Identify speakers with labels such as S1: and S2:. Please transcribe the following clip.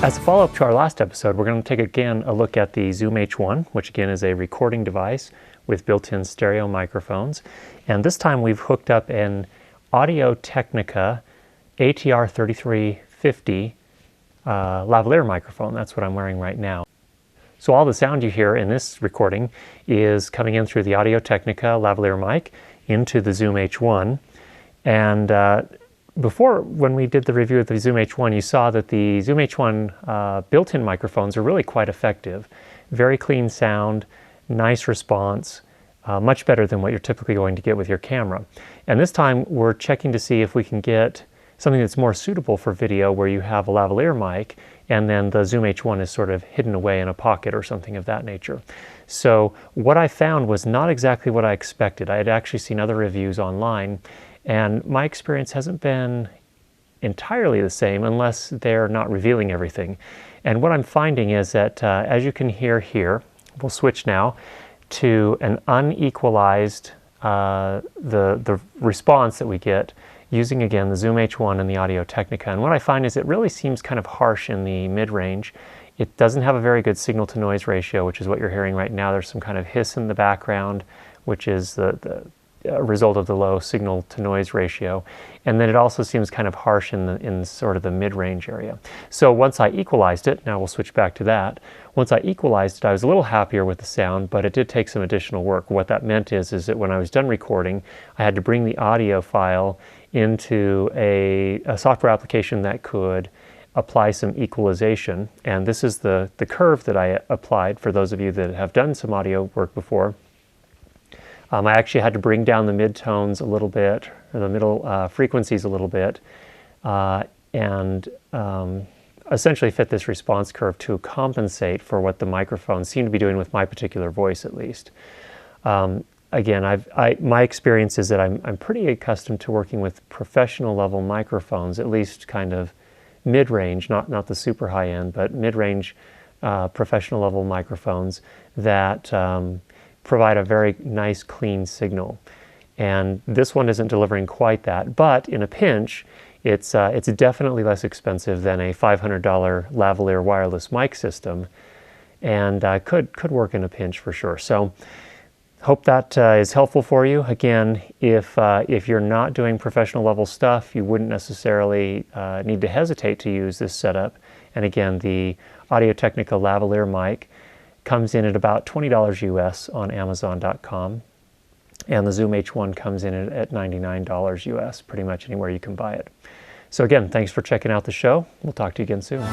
S1: As a follow-up to our last episode, we're going to take again a look at the Zoom H1, which again is a recording device with built-in stereo microphones. And this time we've hooked up an Audio Technica ATR3350 lavalier microphone. That's what I'm wearing right now. So all the sound you hear in this recording is coming in through the Audio Technica lavalier mic into the Zoom H1. And before, when we did the review of the Zoom H1, you saw that the Zoom H1 built-in microphones are really quite effective. Very clean sound, nice response, much better than what you're typically going to get with your camera. And this time we're checking to see if we can get something that's more suitable for video, where you have a lavalier mic and then the Zoom H1 is sort of hidden away in a pocket or something of that nature. So what I found was not exactly what I expected. I had actually seen other reviews online, and my experience hasn't been entirely the same unless they're not revealing everything. And what I'm finding is that, as you can hear here, we'll switch now to an unequalized, the response that we get using, again, the Zoom H1 and the Audio Technica. And what I find is it really seems kind of harsh in the mid-range. It doesn't have a very good signal-to-noise ratio, which is what you're hearing right now. There's some kind of hiss in the background, which is the result of the low signal-to-noise ratio. And then it also seems kind of harsh in sort of the mid-range area. So once I equalized it, now we'll switch back to that. Once I equalized it, I was a little happier with the sound, but it did take some additional work. What that meant is that when I was done recording, I had to bring the audio file into a software application that could apply some equalization. And this is the curve that I applied for those of you that have done some audio work before. I actually had to bring down the midtones a little bit, or the middle frequencies a little bit, and essentially fit this response curve to compensate for what the microphone seemed to be doing with my particular voice, at least. Again, my experience is that I'm pretty accustomed to working with professional level microphones, at least kind of mid-range, not the super high end, but mid-range professional level microphones that provide a very nice clean signal. And this one isn't delivering quite that, but in a pinch, it's definitely less expensive than a $500 lavalier wireless mic system, and could work in a pinch for sure. So hope that is helpful for you. Again, if you're not doing professional level stuff, you wouldn't necessarily need to hesitate to use this setup. And again, the Audio Technica lavalier mic comes in at about $20 US on Amazon.com, and the Zoom H1 comes in at $99 US, pretty much anywhere you can buy it. So again, thanks for checking out the show. We'll talk to you again soon.